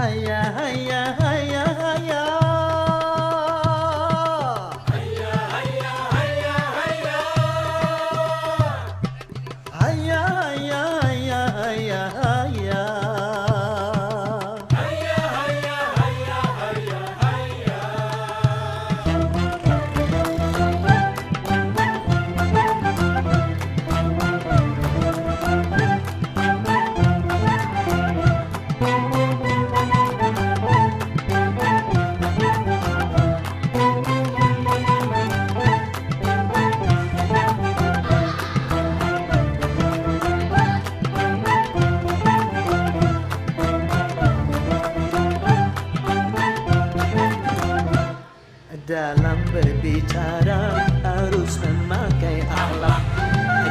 Hayya hayya hayya hayya. Hayya hayya hayya hayya. Hayya hayya hayya hayya hayya. Hayya hayya hayya hayya hayya. Dalam berbicara harus memakai akhlak.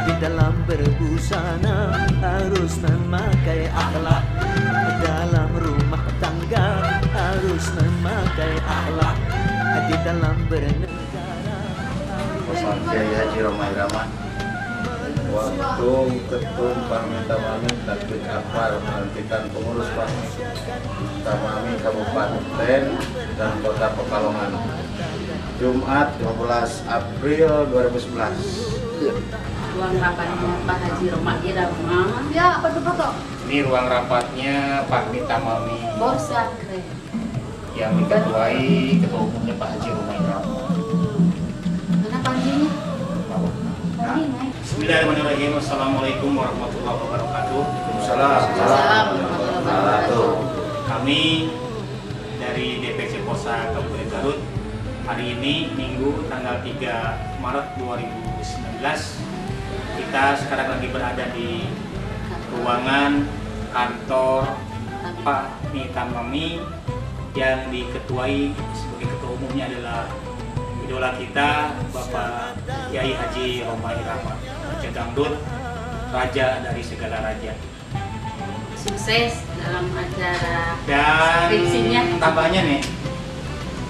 Di dalam berbusana harus memakai akhlak. Dalam rumah tangga harus memakai akhlak. Di dalam bernegara Pesan Kiai Haji Roma Irama, waktu Ketum Parmenta Mami Takbir Akbar pelantikan pengurus Parmenta Mami Kabupaten dan Kota Pekalongan, Jumat 12 April 2011. Ruang rapatnya Pak Haji Roma Irama. Ya, apa tuh foto? Ini ruang rapatnya Pak Mita Mami Borsa keren. yang diketuai Ketua Umumnya Pak Haji Roma Irama. Mana panjinya? Panji naik. Bismillahirrahmanirrahim. Assalamualaikum warahmatullahi wabarakatuh. Assalamualaikum warahmatullahi wabarakatuh. Kami dari DPC Posa Kabupaten Garut hari ini Minggu tanggal 3 Maret 2019 kita sekarang lagi berada di ruangan kantor Pak Mita Mami yang diketuai sebagai ketua umumnya adalah idola kita Bapak Kiai Haji Roma Irama, Raja Dangdut, raja dari segala raja. Sukses dalam acara Dan skripsinya. tambahnya nih,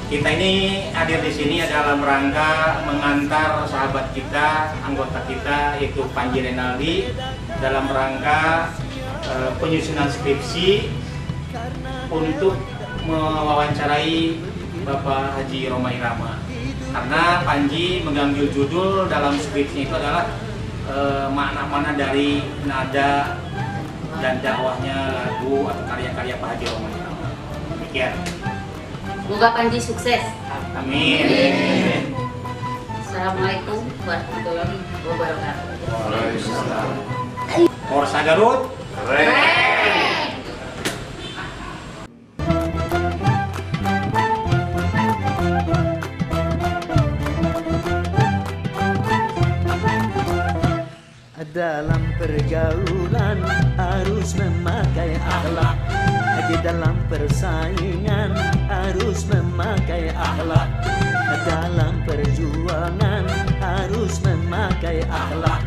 kita ini hadir di sini dalam rangka mengantar sahabat kita, anggota kita yaitu Panji Renaldi dalam rangka penyusunan skripsi untuk mewawancarai Bapak Haji Roma Irama. Karena Panji mengambil judul dalam skripsinya itu adalah makna-makna dari nada dan dakwahnya lagu atau karya-karya Pak Haji Roma Irama. Demikian. Semoga Panji sukses. Amin. Assalamualaikum warahmatullahi wabarakatuh. Waalaikumsalam. Korsa Garut. dalam pergaulan harus memakai akhlak. Di dalam persaingan harus memakai akhlak. Dalam perjuangan harus memakai akhlak.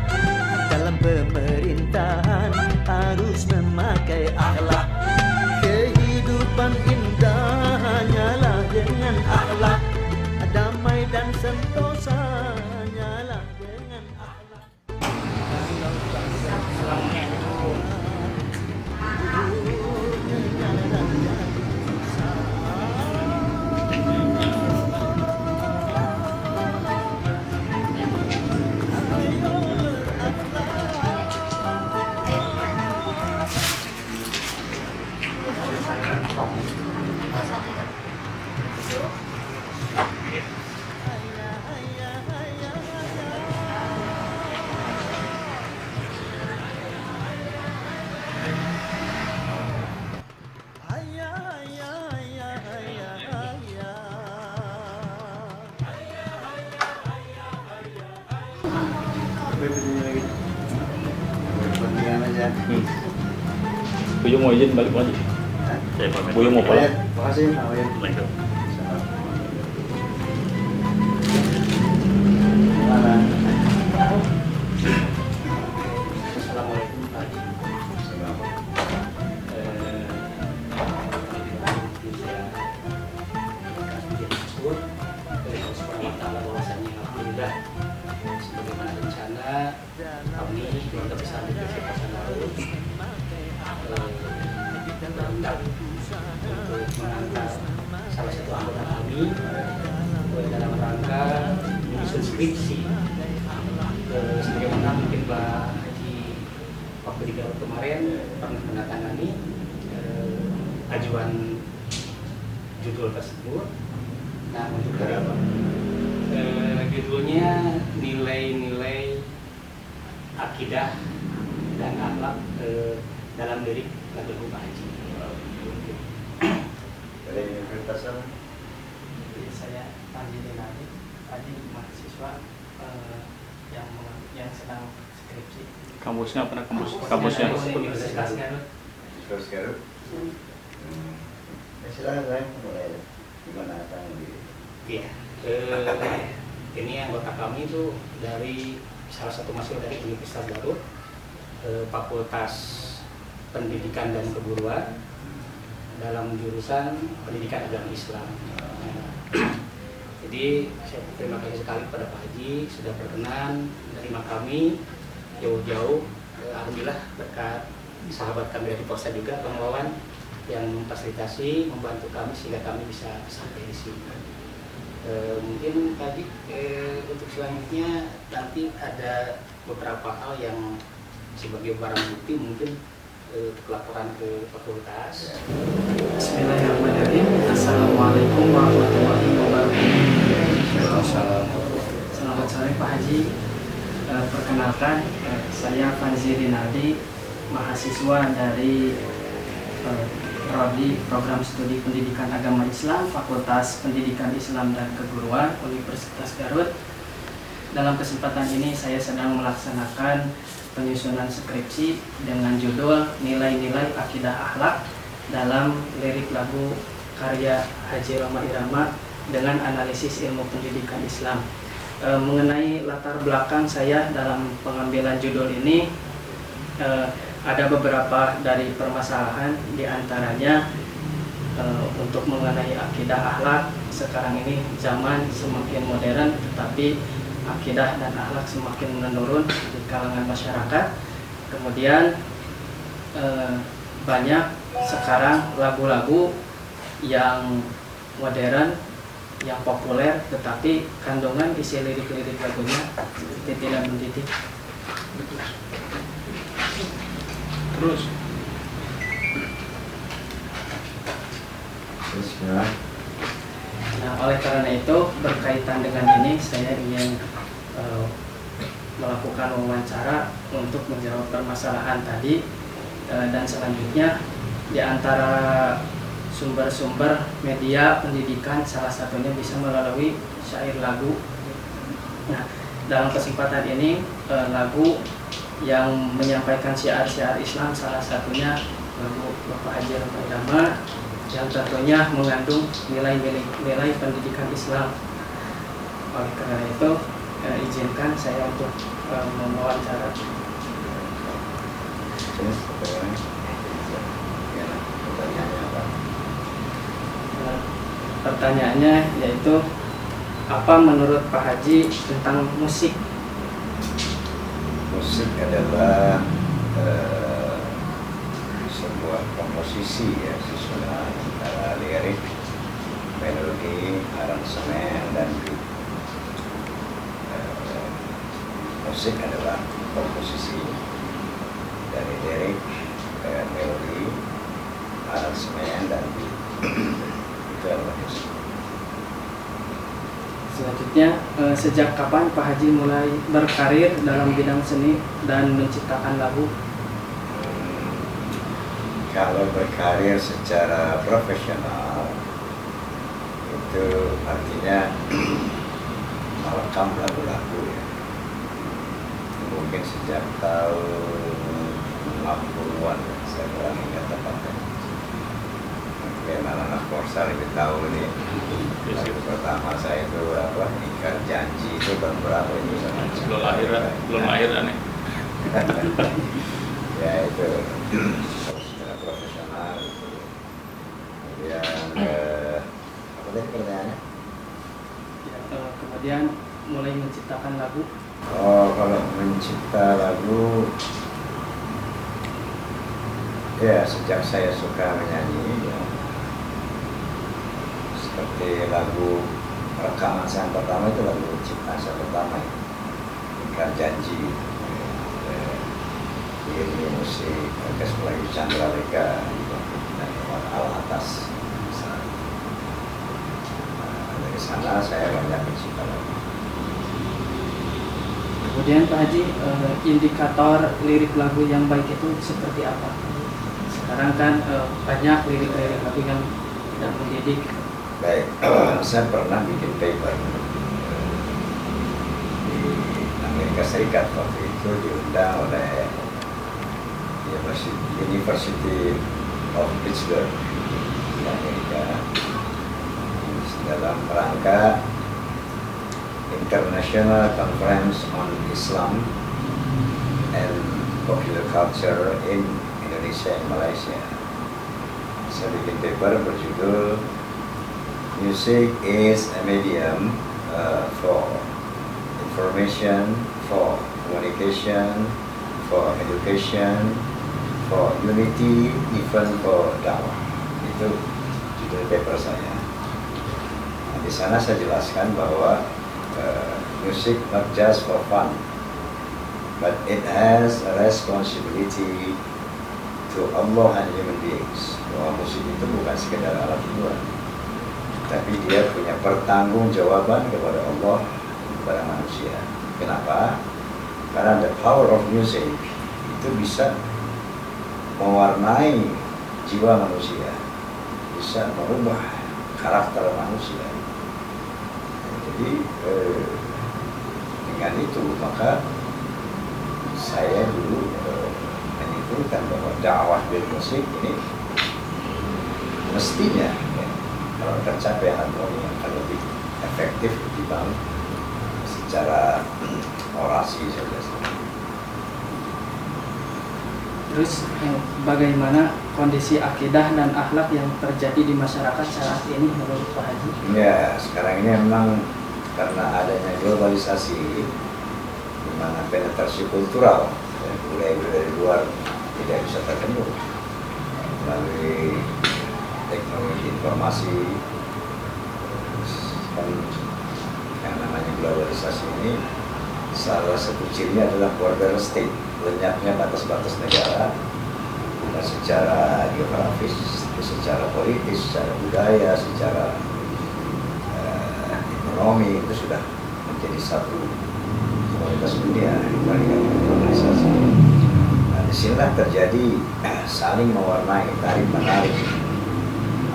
Dalam pemerintahan harus memakai akhlak. Kehidupan indah hanyalah dengan akhlak. Damai dan sentosa hanyalah dengan akhlak. Kepentingan aja. Buyung mau izin balik lagi. Buyung mau pulang. Makasih, Nawin. Mana? Assalamualaikum Pak Haji. Alhamdulillah sebagaimana rencana kami keluarga besar DPC Posa Garut berangkat untuk salah satu anggota kami dalam rangka menyusun skripsi. Sebagaimana mungkin Pak Haji waktu di Garut kemarin pernah menandatangani ajuan judul tersebut. Nah, untuk judulnya nilai-nilai akidah dan akhlak dalam lirik lagu Pak Haji. Dari universitas apa? Saya Panji Denali, tadi mahasiswa yang sedang skripsi. Kampusnya apa? Kampusnya? Universitas Garut. Terus Garut. Silakan saya mulai gimana akan di. Iya. Ini anggota kami itu dari salah satu mahasiswa dari Universitas Garut, Fakultas Pendidikan dan Keguruan dalam jurusan Pendidikan Agama Islam. Jadi saya terima kasih sekali kepada Pak Haji sudah berkenan menerima kami jauh-jauh. Alhamdulillah berkat sahabat kami dari Polsek juga, Bang Wawan, yang memfasilitasi, membantu kami sehingga kami bisa sampai di sini. Mungkin tadi untuk selanjutnya nanti ada beberapa hal yang sebagai barang bukti mungkin laporan ke fakultas. Bismillahirrahmanirrahim. Assalamualaikum warahmatullahi wabarakatuh. Selamat sore Pak Haji. Perkenalkan, saya Panji Denali, mahasiswa dari Prodi Program Studi Pendidikan Agama Islam, Fakultas Pendidikan Islam dan Keguruan, Universitas Garut. Dalam kesempatan ini saya sedang melaksanakan penyusunan skripsi dengan judul Nilai-nilai Akidah Akhlak dalam lirik lagu karya Haji Roma Irama dengan analisis ilmu pendidikan Islam. Mengenai latar belakang saya dalam pengambilan judul ini, ada beberapa dari permasalahan, diantaranya untuk mengenai akidah akhlak. Sekarang ini zaman semakin modern, tetapi akidah dan akhlak semakin menurun di kalangan masyarakat. Kemudian banyak sekarang lagu-lagu yang modern, yang populer, tetapi kandungan isi lirik-lirik lagunya tidak mendidik. Terus Nah, oleh karena itu berkaitan dengan ini saya ingin melakukan wawancara untuk menjawab permasalahan tadi, dan selanjutnya di antara sumber-sumber media pendidikan salah satunya bisa melalui syair lagu. Nah, dalam kesempatan ini lagu yang menyampaikan syiar-syiar Islam salah satunya lagu Bapak Haji Roma Irama yang tentunya mengandung nilai pendidikan Islam. Oleh karena itu izinkan saya untuk mewawancara. Pertanyaannya yaitu, apa menurut Pak Haji tentang musik? Musik adalah sebuah komposisi, ya, susunan antara lirik, melodi, aransemen, dan beat. Musik adalah komposisi dari lirik, melodi, aransemen, dan beat. Itu adalah musik. Selanjutnya, sejak kapan Pak Haji mulai berkarir dalam bidang seni dan menciptakan lagu? Kalau berkarir secara profesional itu artinya merekam lagu-lagu, ya. Mungkin sejak tahun 60-an, saya kurang ingat tepatnya. Mungkin anak-anak Korsa lebih tahu nih. Lagu pertama saya itu apa? Ingkar Janji, itu tahun berapa itu sama? belum lahir aneh. Ya itu secara profesional. Kemudian apa tadi pertanyaannya? Kemudian mulai menciptakan lagu. Oh, kalau mencipta lagu, ya sejak saya suka menyanyi, ya. seperti lagu rekaman saya yang pertama itu lagu ciptaan saya pertama ya. Ingkar Janji, ini musik orkes Melayu Chandra Leka dan Al Atas. Dari sana saya banyak mencipta lagu. Kemudian Pak Haji, indikator lirik lagu yang baik itu seperti apa? Sekarang kan banyak lirik-lirik lagu yang tidak mendidik. Baik, saya pernah bikin paper di Amerika Serikat. Waktu itu diundang oleh University of Pittsburgh di Amerika dalam rangka International Conference on Islam and Popular Culture in Indonesia and Malaysia. Saya bikin paper berjudul Music is a medium for information, for communication, for education, for unity, even for dakwah. Itu judul paper saya. Nah, di sana saya jelaskan bahwa music not just for fun, but it has a responsibility to Allah and human beings. Bahwa musik itu bukan sekedar alat hiburan, tapi dia punya pertanggungjawaban kepada Allah dan kepada manusia. Kenapa? Karena the power of music itu bisa mewarnai jiwa manusia, bisa merubah karakter manusia. Jadi dengan itu maka saya dulu menyimpulkan bahwa dakwah bil musik ini mestinya kalau tercapai hal ini akan lebih efektif ketimbang secara orasi saja. Terus bagaimana kondisi akidah dan akhlak yang terjadi di masyarakat saat ini menurut Pak Haji? Ya, sekarang ini memang karena adanya globalisasi, di mana penetrasi kultural dan budaya dari luar tidak bisa tertemu melalui teknologi informasi, kan yang namanya globalisasi ini salah satu cirinya adalah border state, lenyapnya batas-batas negara, bukan secara geografis, secara politis, secara budaya, secara ekonomi itu sudah menjadi satu komunitas dunia dibandingkan globalisasi. Nah, disinilah terjadi saling mewarnai, tarik menarik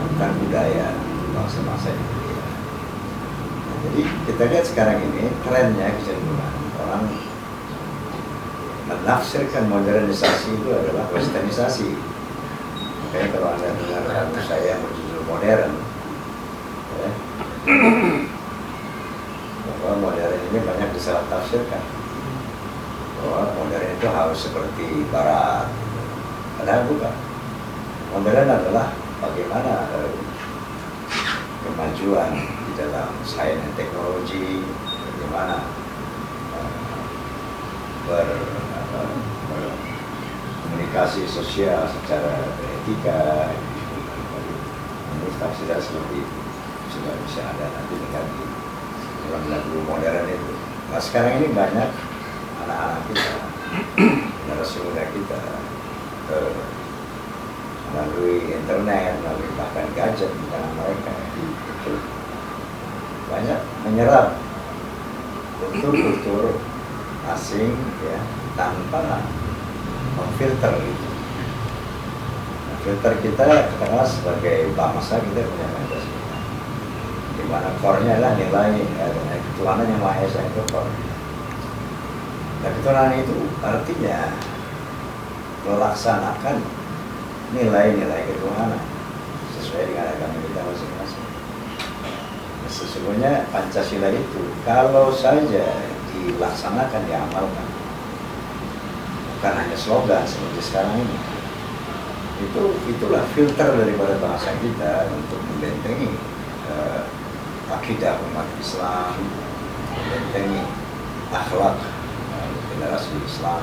antar budaya bangsa-bangsa di dunia. Nah, jadi kita lihat sekarang ini trennya kecenderungan orang menafsirkan modernisasi itu adalah westernisasi. Makanya kalau Anda dengar lagu saya yang berjudul modern, ya, bahwa modern ini banyak disalah tafsirkan, bahwa modern itu harus seperti barat. Padahal bukan. Modern adalah bagaimana kemajuan di dalam sains dan teknologi, bagaimana berkomunikasi sosial secara beretika. Ini tafsiran seperti itu sudah bisa ada nanti dengan dalam lagu modern itu. Nah, sekarang ini banyak anak-anak kita, generasi muda kita, melalui internet, melalui bahkan gadget di tangan mereka, itu banyak menyerap kultur-kultur asing, ya, tanpa memfilter itu. Nah, filter kita katakanlah sebagai bangsa kita punya Pancasila, di mana core-nya adalah nilai ketuhanan yang Maha Esa itu core. Dan ketuhanan itu artinya melaksanakan nilai-nilai ketuhanan sesuai dengan agama kita masing-masing. Sesungguhnya Pancasila itu kalau saja dilaksanakan, diamalkan, bukan hanya slogan seperti sekarang ini, itulah filter daripada bangsa kita untuk membentengi akidah umat Islam, membentengi akhlak generasi Islam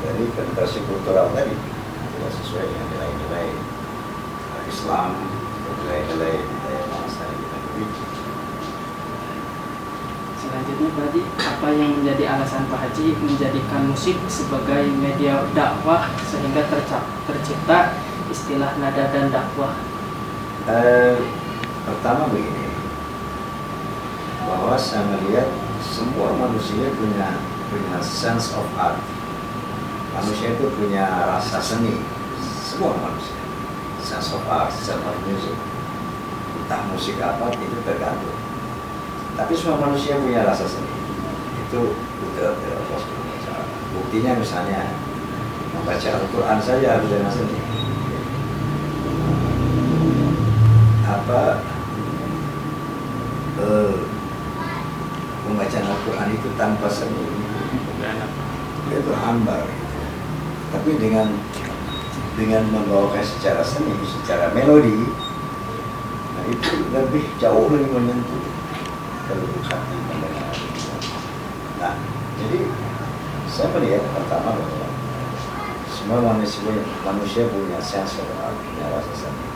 dari penetrasi kultural tadi tidak sesuai dengan nilai-nilai Islam, nilai-nilai budaya bangsa kita. selanjutnya Pak Haji, apa yang menjadi alasan Pak Haji menjadikan musik sebagai media dakwah sehingga tercipta istilah nada dan dakwah? Pertama begini, bahwa saya melihat semua manusia punya sense of art. Manusia itu punya rasa seni, semua manusia. Sense of art, sense of music. Entah musik apa itu tergantung. Tapi semua manusia punya rasa seni. Itu betul Allah. Buktinya misalnya membaca Al-Quran saja harus dengan seni. Pembacaan Al-Quran itu tanpa seni itu hambar gitu. Tapi dengan membawakan secara seni, secara melodi, nah itu jauh lebih menyentuh kelubuk hati pendengar. Nah, jadi saya melihat pertama bahwa semua manusia punya sense of art, punya rasa seni.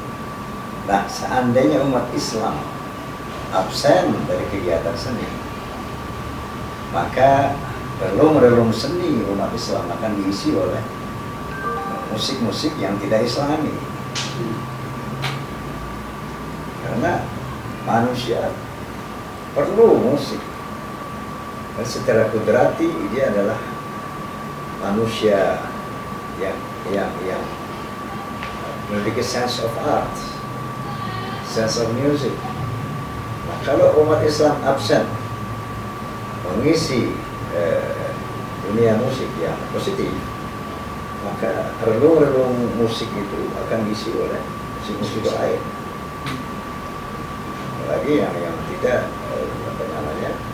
Nah, seandainya umat Islam absen dari kegiatan seni, maka relung seni umat Islam akan diisi oleh musik-musik yang tidak Islami. Karena manusia perlu musik. Dan secara kudrati dia adalah manusia yang memiliki sense of art, sense of music. Nah, kalau umat Islam absen mengisi dunia musik yang positif, maka relung-relung musik itu akan diisi oleh musik-musik lain. Apalagi yang tidak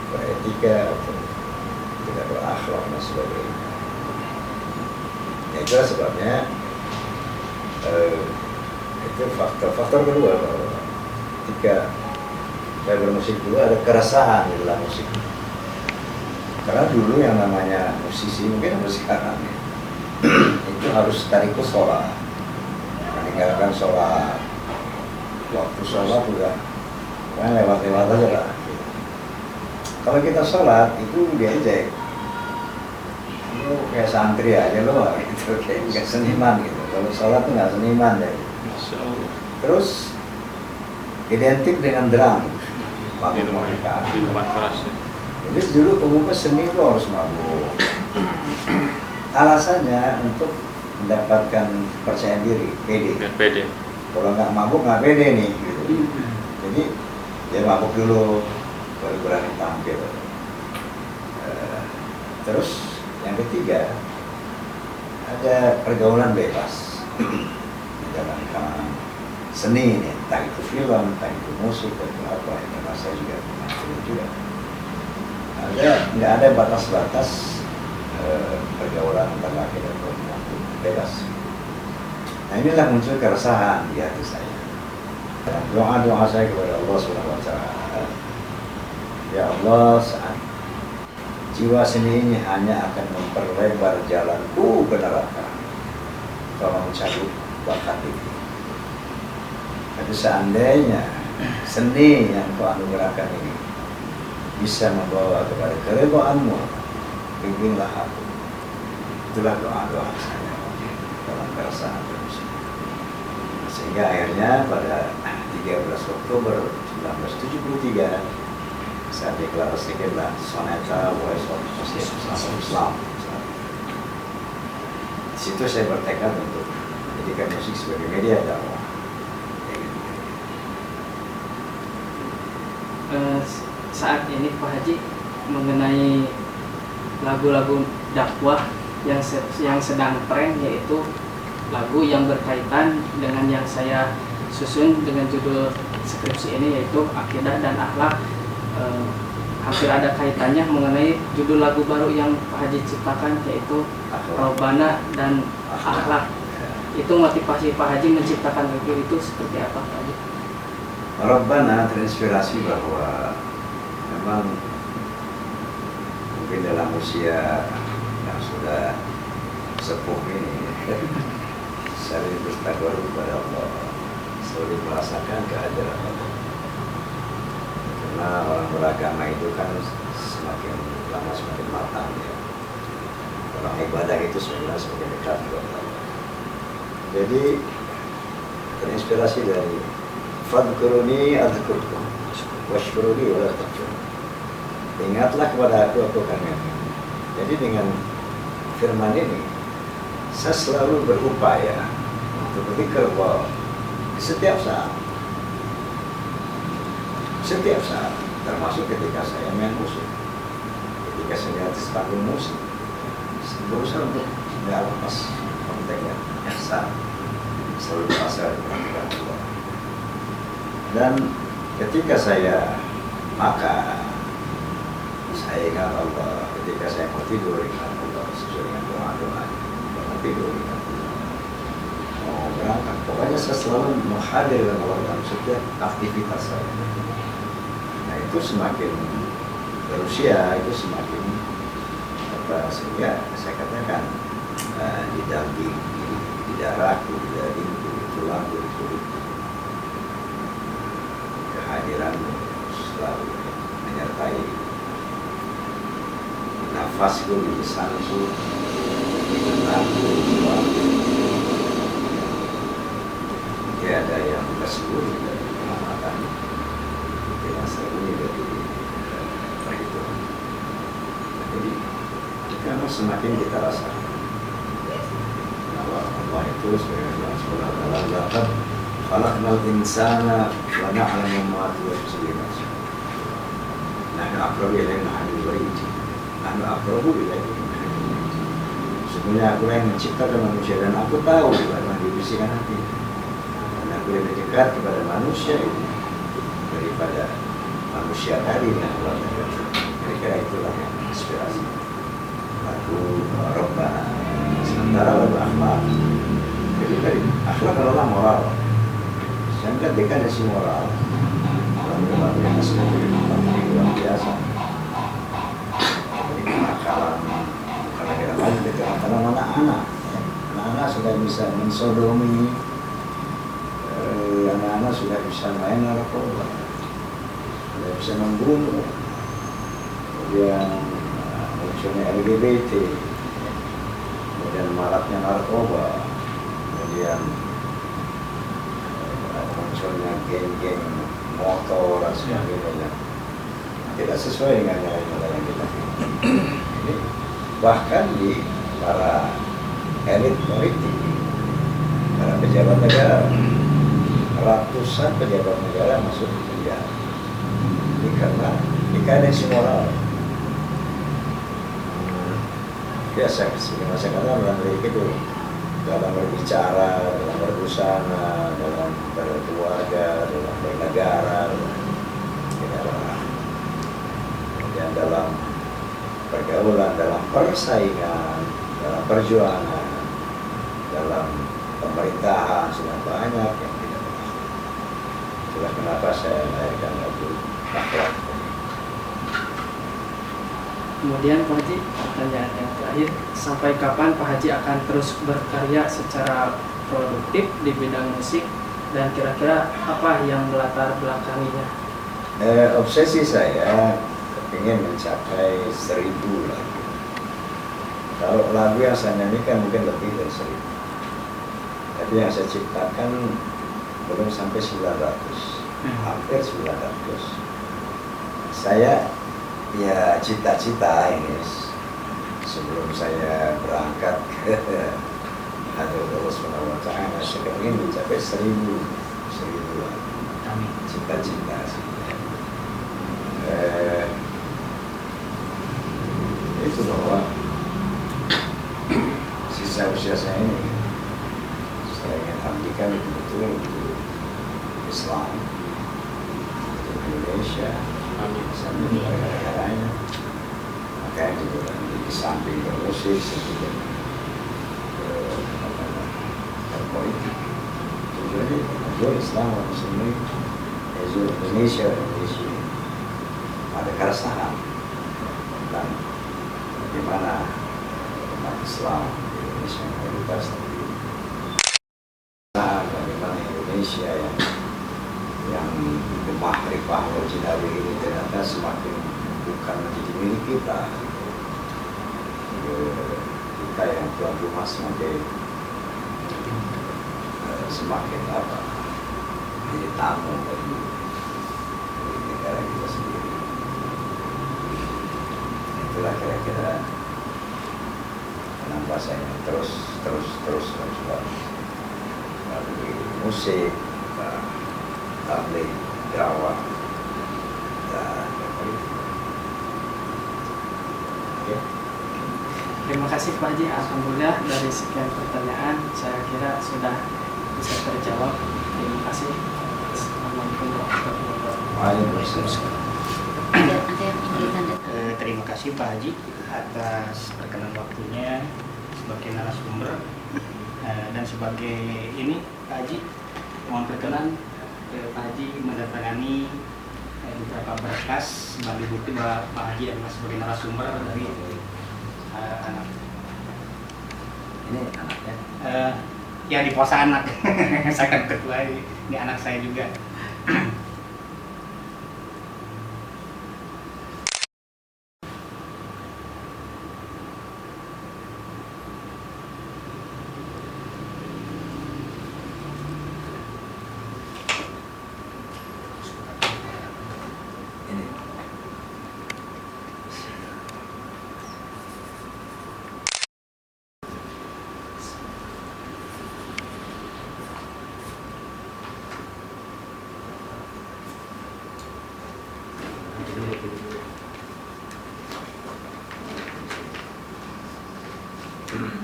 beretika atau tidak berakhlak dan sebagainya. Ya, itulah sebabnya itu faktor kedua, bahwa ketika saya bermusik dulu ada keresahan di dalam musik. Karena dulu yang namanya musisi, mungkin sampai sekarang itu harus tarikus sholat, meninggalkan sholat, waktu sholat udah lewat-lewat aja lah. Kalau kita sholat itu diajak, lu kayak santri aja lo, gitu, kayak nggak seniman gitu. Kalau sholat tuh nggak seniman deh. Terus identik dengan drum, mabuk mereka. Jadi dulu umumnya seni itu harus mabuk. Alasannya untuk mendapatkan percaya diri, pede. Kalau nggak mabuk nggak pede nih, gitu. Jadi dia mabuk dulu, baru berani tampil. Terus yang ketiga, ada pergaulan bebas di dalam kalangan seni ini, entah itu film, entah itu musik, atau apa. Karena saya juga pernah film juga. Nggak ada batas-batas pergaulan antara laki dan perempuan, bebas. Nah, inilah muncul keresahan di hati saya. Doa-doa saya kepada Allah SWT, ya Allah, saat jiwa seni ini hanya akan memperlebar jalanku ke neraka, tolong cabut bakat ini. Tapi seandainya seni yang kau anugerahkan ini bisa membawa kepada keridhaanmu, bimbinglah aku. Itulah doa-doa saya dalam keresahan terus. Sehingga akhirnya pada 13 Oktober 1973 saya deklarasikanlah Sonata Voice of Islam. Di situ saya bertekad untuk menjadikan musik sebagai media dakwah. Saat ini Pak Haji, mengenai lagu-lagu dakwah yang sedang tren, yaitu lagu yang berkaitan dengan yang saya susun dengan judul skripsi ini, yaitu Akidah dan Akhlak. Hampir ada kaitannya mengenai judul lagu baru yang Pak Haji ciptakan, yaitu Robbana dan Akhlak. Itu motivasi Pak Haji menciptakan lagu itu seperti apa Pak Haji? Robbana terinspirasi bahwa memang mungkin dalam usia yang sudah sepuh ini saya bertakwa kepada Allah, selalu merasakan kehadiran Allah. Karena orang beragama itu kan semakin lama semakin matang ya. Orang ibadah itu sebenarnya semakin dekat kepada Allah. Jadi terinspirasi dari fadkuruni adzkurkum washkuruni wala takfurun. Ingatlah kepada aku akan ingat. Jadi dengan firman ini saya selalu berupaya untuk berpikir bahwa setiap saat, termasuk ketika saya main musik, ketika saya di atas panggung musik, berusaha untuk nggak lepas konteksnya yang sah, selalu berasal dari perhatian Allah. Dan ketika saya makan, saya ingat Allah. Ketika saya mau tidur, ingat Allah sesuai dengan doa-doa. Bangun tidur, ingat Allah. Mau berangkat, pokoknya saya selalu menghadirkan Allah dalam setiap aktivitas saya. Nah itu semakin berusia, itu semakin sehingga saya katakan di daging, di darahku, di dagingku, di tulangku, di kulitku, kehadiranmu selalu menyertai nafasku, di lisanku, di dengarku, di suaraku. Tiada yang tersembunyi dari pengamatan, tidak tersembunyi dari perhitungan. Jadi karena semakin kita rasakan bahwa Allah itu sebagai Allah Subhanahu wa taala laqad khalaqnal insana wa na'lamu ma tuwaswisu bihi nafsuhu. Nahnu aqrabu ilayhi min hablil warid. Nahnu aqrabu ilayhi min hablil warid. Sebenarnya aku yang menciptakan manusia dan aku tahu apa yang dibisikkan hati. Dan aku lebih dekat kepada manusia ini daripada manusia tadi yang Allah tadi. Kira-kira itulah yang inspirasi. Lagu Rabbana sementara lagu akhlak. Jadi tadi akhlak adalah moral. Sedangkan dekadasi moral lagu yang semakin luar biasa. Jadi kenakalan bukan lagi remaja, kenakalan anak-anak. Anak-anak sudah bisa mensodomi, anak-anak sudah bisa main narkoba, sudah bisa membunuh. Kemudian munculnya LGBT, kemudian maraknya narkoba, kemudian munculnya geng-geng motor dan sebagainya. Tidak sesuai dengan nilai-nilai yang kita ini. Bahkan di para elit politik, para pejabat negara, ratusan pejabat negara masuk ke penjara. Ini karena dekadasi moral. Biasa, sebenarnya saya katakan dalam diri itu, dalam berbicara, dalam berbusana, dalam berkeluarga, dalam bernegara, kemudian dalam pergaulan, dalam persaingan, dalam perjuangan, dalam pemerintahan, sudah banyak yang tidak berhasil. Itulah kenapa saya melahirkan lagu akhlak. Kemudian Pak Haji, pertanyaan yang terakhir, sampai kapan Pak Haji akan terus berkarya secara produktif di bidang musik dan kira-kira apa yang melatar belakanginya? Obsesi saya ingin mencapai 1000 lagu. Kalau lagu yang saya nyanyikan mungkin lebih dari 1000, tapi yang saya ciptakan belum sampai 900, hampir 900. Saya ya cita-cita ini sebelum saya berangkat ke Hadrat Allah Subhanahu wa taala, saya ingin mencapai 1000 lagu. Amin. Cita-cita sih. Itu bahwa sisa usia saya ini saya ingin abdikan betul-betul untuk Islam, untuk Indonesia, sambil negara-negaranya. Makanya juga di samping bermusik, juga berpolitik. Tujuannya menjual Islam dan Muslim, menjual Indonesia dan Indonesia. Ada keresahan tentang bagaimana umat Islam di Indonesia mayoritas, tapi bagaimana Indonesia yang makrifah Nabi ini ternyata semakin bukan menjadi milik kita. Kita yang tuan rumah semakin apa? Menjadi tamu dari negara kita sendiri. Itulah kira-kira kenapa saya terus melalui musik, tabligh, dakwah, dan ya. Terima kasih Pak Haji. Alhamdulillah dari sekian pertanyaan saya kira sudah bisa terjawab. Terima kasih. Assalamualaikum warahmatullahi wabarakatuh. Waalaikumsalam. Ada yang ingin tanda Terima kasih Pak Haji atas perkenan waktunya sebagai narasumber dan sebagai ini Pak Haji mohon perkenan Pak Haji mendatangani beberapa berkas sebagai bukti bahwa Pak Haji adalah sebagai narasumber dari anak. Ini anaknya. Ya di pos anak. Saya kan ketua ini anak saya juga. Ini.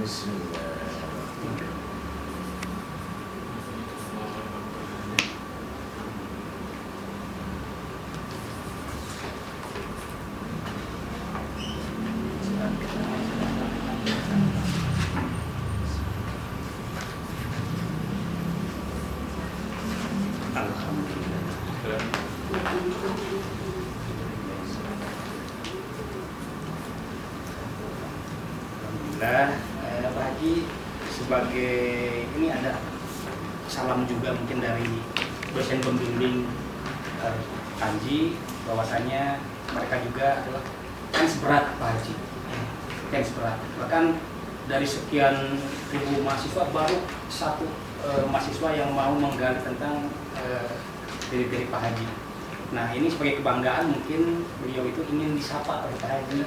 Bismillahirrahmanirrahim. Alhamdulillah, Pak Haji sebagai ini ada salam juga mungkin dari dosen pembimbing Haji bahwasanya mereka juga adalah fans berat Pak Haji, fans berat. Bahkan dari sekian ribu mahasiswa baru satu mahasiswa yang mau menggali tentang diri Pak Haji. Nah ini sebagai kebanggaan mungkin beliau itu ingin disapa oleh Pak Haji,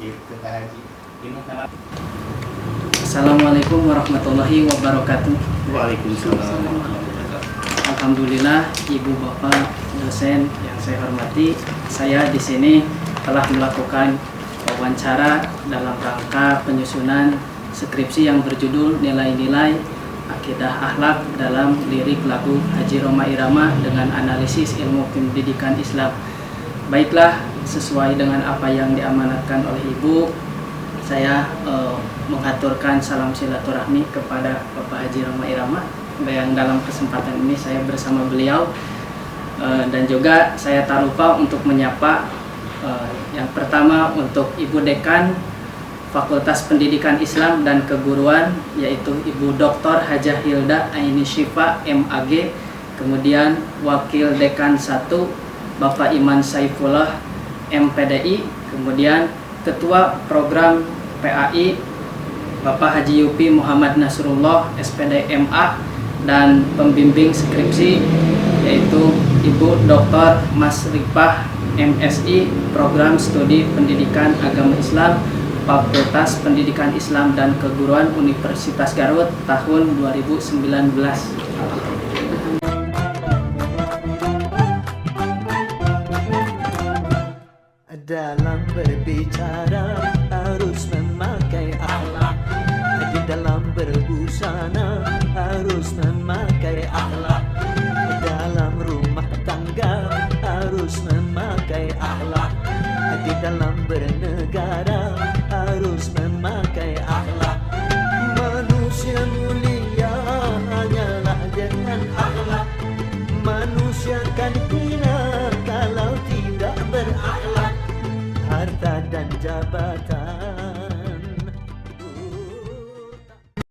gitu Pak Haji. Ini nama. Assalamualaikum warahmatullahi wabarakatuh. Waalaikumsalam. Alhamdulillah, Ibu Bapak dosen yang saya hormati, saya di sini telah melakukan wawancara dalam rangka penyusunan skripsi yang berjudul Nilai-nilai Akidah Akhlak dalam Lirik Lagu Haji Rhoma Irama dengan Analisis Ilmu Pendidikan Islam. Baiklah, sesuai dengan apa yang diamanatkan oleh Ibu, saya mengaturkan salam silaturahmi kepada Bapak Haji Rhoma Irama yang dalam kesempatan ini saya bersama beliau, dan juga saya tak lupa untuk menyapa yang pertama untuk Ibu Dekan Fakultas Pendidikan Islam dan Keguruan, yaitu Ibu Dr. Hajah Hilda Aini Syifa MAG, kemudian Wakil Dekan 1 Bapak Iman Saifullah MPDI, kemudian Ketua Program PAI Bapak Haji Yupi Muhammad Nasrullah SPD MA, dan pembimbing skripsi yaitu Ibu Dr. Mas Ripah MSI Program Studi Pendidikan Agama Islam Fakultas Pendidikan Islam dan Keguruan Universitas Garut tahun 2019. Dalam berbicara harus memakai akhlak, di dalam berbusana harus memakai akhlak, dalam rumah tangga harus memakai akhlak, di dalam bernegara harus memakai akhlak. Manusia mulia hanyalah dengan akhlak, manusia kan hina kalau tidak berakhlak. Harta dan jabatan